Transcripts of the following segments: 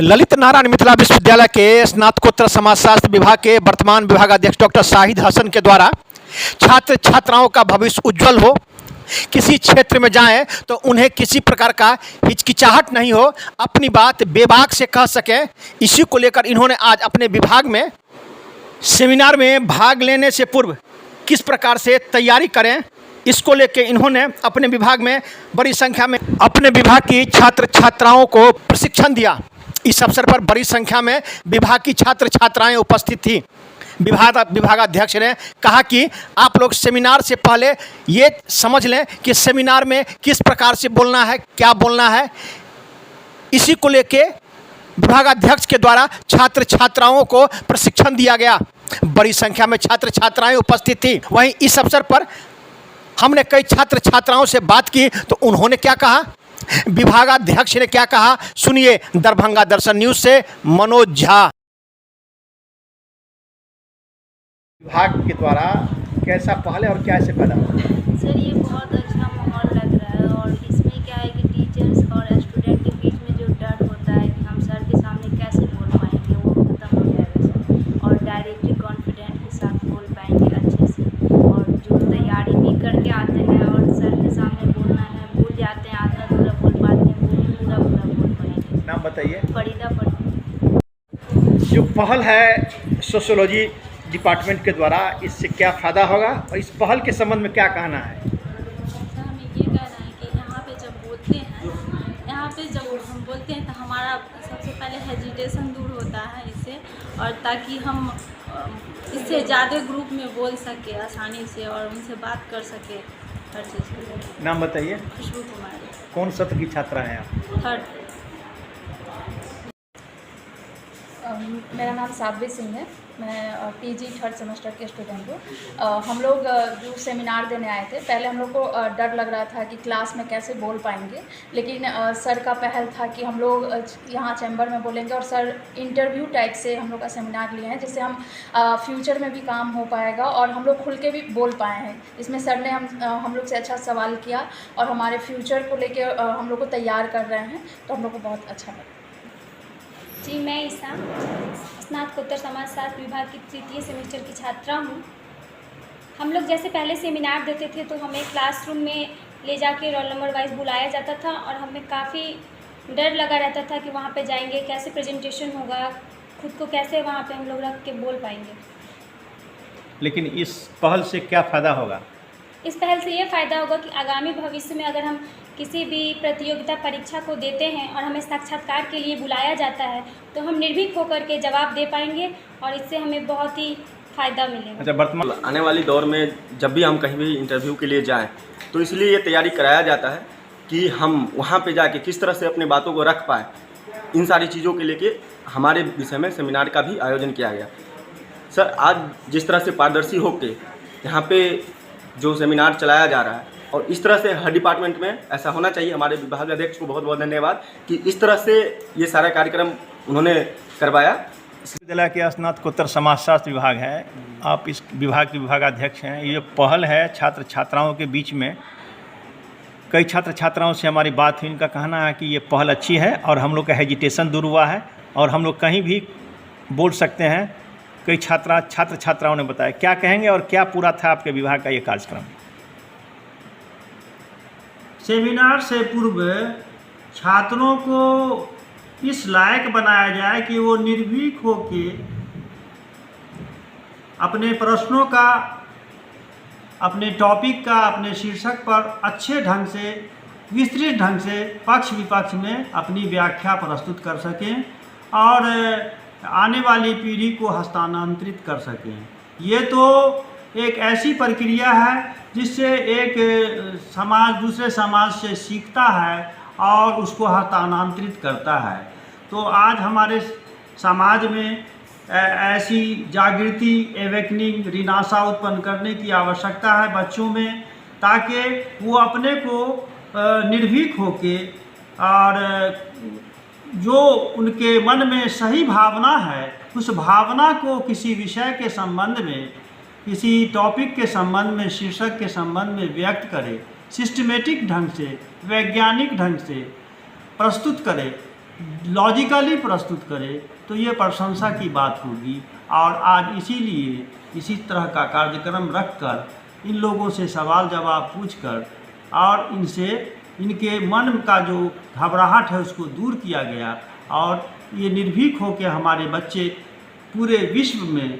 ललित नारायण मिथिला विश्वविद्यालय के स्नातकोत्तर समाजशास्त्र विभाग के वर्तमान विभागाध्यक्ष डॉक्टर शाहिद हसन के द्वारा छात्र छात्राओं का भविष्य उज्जवल हो, किसी क्षेत्र में जाएं तो उन्हें किसी प्रकार का हिचकिचाहट नहीं हो, अपनी बात बेबाक से कह सकें, इसी को लेकर इन्होंने आज अपने विभाग में सेमिनार में भाग लेने से पूर्व किस प्रकार से तैयारी करें, इसको लेकर इन्होंने अपने विभाग में बड़ी संख्या में अपने विभाग की छात्र छात्राओं को प्रशिक्षण दिया। इस अवसर पर बड़ी संख्या में विभाग की छात्र छात्राएं उपस्थित थी। विभागाध्यक्ष ने कहा कि आप लोग सेमिनार से पहले ये समझ लें कि सेमिनार में किस प्रकार से बोलना है, क्या बोलना है। इसी को लेके विभागाध्यक्ष के द्वारा छात्र छात्राओं को प्रशिक्षण दिया गया। बड़ी संख्या में छात्र छात्राएं उपस्थित थी। वहीं इस अवसर पर हमने कई छात्र छात्राओं से बात की तो उन्होंने क्या कहा, विभागाध्यक्ष ने क्या कहा, सुनिए। दरभंगा दर्शन न्यूज से मनोज झा। विभाग के द्वारा कैसा पहल है और क्या ऐसे पैदा हुआ? सर, ये बहुत अच्छा माहौल लग रहा है और इसमें क्या है कि टीचर्स और स्टूडेंट के बीच में जो डर होता है कि हम सर के सामने कैसे बोल पाएंगे, वो खत्म हो जाएगा सर। और डायरेक्टली कॉन्फिडेंट के साथ बोल पाएंगे अच्छे से। और जो तैयारी भी करके आते हैं और सर के सामने बोलना है, भूल जाते हैं, आधा अधूरा बोल पाते हैं, वो भी पूरा बोल पाएंगे। नाम बताइए। फरीदा। जो पहल है सोशियोलॉजी डिपार्टमेंट के द्वारा, इससे क्या फ़ायदा होगा और इस पहल के संबंध में क्या कहना है? सर, हमें ये कहना है कि यहाँ पे जब हम बोलते हैं तो हमारा सबसे पहले हेजिटेशन दूर होता है इससे, और ताकि हम इससे ज़्यादा ग्रुप में बोल सके आसानी से और उनसे बात कर सके हर चीज़ के। नाम बताइए। खुशबू कुमारी। कौन सत्र की छात्रा हैं आप? थर्ड। मेरा नाम साध्वी सिंह है। मैं पीजी थर्ड सेमेस्टर के स्टूडेंट हूँ। हम लोग जो सेमिनार देने आए थे, पहले हम लोग को डर लग रहा था कि क्लास में कैसे बोल पाएंगे, लेकिन सर का पहल था कि हम लोग यहाँ चैम्बर में बोलेंगे और सर इंटरव्यू टाइप से हम लोग का सेमिनार लिए हैं, जिससे हम फ्यूचर में भी काम हो पाएगा और हम लोग खुल के भी बोल पाए हैं। इसमें सर ने हम लोग से अच्छा सवाल किया और हमारे फ्यूचर को लेके हम लोग को तैयार कर रहे हैं, तो हम लोग को बहुत अच्छा लगा। जी, मैं ईसा स्नातकोत्तर समाजशास्त्र विभाग की तृतीय सेमेस्टर की छात्रा हूँ। हम लोग जैसे पहले सेमिनार देते थे तो हमें क्लासरूम में ले जाके रोल नंबर वाइज बुलाया जाता था और हमें काफ़ी डर लगा रहता था कि वहाँ पे जाएंगे कैसे प्रेजेंटेशन होगा, खुद को कैसे वहाँ पे हम लोग रख के बोल पाएंगे। लेकिन इस पहल से क्या फ़ायदा होगा? इस पहल से ये फ़ायदा होगा कि आगामी भविष्य में अगर हम किसी भी प्रतियोगिता परीक्षा को देते हैं और हमें साक्षात्कार के लिए बुलाया जाता है तो हम निर्भीक होकर के जवाब दे पाएंगे और इससे हमें बहुत ही फ़ायदा मिलेगा। अच्छा, वर्तमान आने वाली दौर में जब भी हम कहीं भी इंटरव्यू के लिए जाएं तो इसलिए ये तैयारी कराया जाता है कि हम वहाँ पे जाके किस तरह से अपनी बातों को रख पाएँ। इन सारी चीज़ों के लेके हमारे विषय में सेमिनार का भी आयोजन किया गया। सर, आज जिस तरह से पारदर्शी होकर यहाँ पे जो सेमिनार चलाया जा रहा है और इस तरह से हर डिपार्टमेंट में ऐसा होना चाहिए। हमारे विभागाध्यक्ष को बहुत बहुत धन्यवाद कि इस तरह से ये सारा कार्यक्रम उन्होंने करवाया। विश्वविद्यालय के स्नातकोत्तर समाजशास्त्र विभाग है, आप इस विभाग के विभागाध्यक्ष हैं। ये पहल है छात्र छात्राओं के बीच में। कई छात्र छात्राओं से हमारी बात हुई, इनका कहना है कि ये पहल अच्छी है और हम लोग का हेजिटेशन दूर हुआ है और हम लोग कहीं भी बोल सकते हैं। कई छात्र छात्राओं ने बताया, क्या कहेंगे और क्या पूरा था आपके विभाग का ये कार्यक्रम? सेमिनार से पूर्व छात्रों को इस लायक बनाया जाए कि वो निर्भीक होके अपने प्रश्नों का, अपने टॉपिक का, अपने शीर्षक पर अच्छे ढंग से, विस्तृत ढंग से पक्ष विपक्ष में अपनी व्याख्या प्रस्तुत कर सकें और आने वाली पीढ़ी को हस्तांतरित कर सकें। ये तो एक ऐसी प्रक्रिया है जिससे एक समाज दूसरे समाज से सीखता है और उसको हस्तांतरित करता है। तो आज हमारे समाज में ऐसी जागृति, एवेकनिंग, रिनासा उत्पन्न करने की आवश्यकता है बच्चों में, ताकि वो अपने को निर्भीक होके और जो उनके मन में सही भावना है उस भावना को किसी विषय के संबंध में, किसी टॉपिक के संबंध में, शीर्षक के संबंध में व्यक्त करे, सिस्टमेटिक ढंग से, वैज्ञानिक ढंग से प्रस्तुत करे। लॉजिकली प्रस्तुत करे तो ये प्रशंसा की बात होगी। और आज इसीलिए इसी तरह का कार्यक्रम रखकर इन लोगों से सवाल जवाब पूछकर और इनसे इनके मन का जो घबराहट है उसको दूर किया गया। और ये निर्भीक हो के हमारे बच्चे पूरे विश्व में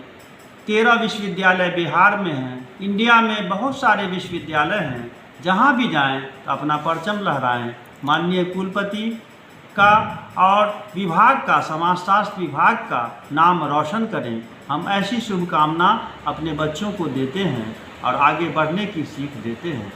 13 विश्वविद्यालय बिहार में हैं, इंडिया में बहुत सारे विश्वविद्यालय हैं, जहाँ भी जाएं तो अपना परचम लहराएं, माननीय कुलपति का और विभाग का, समाजशास्त्र विभाग का नाम रोशन करें। हम ऐसी शुभकामना अपने बच्चों को देते हैं और आगे बढ़ने की सीख देते हैं।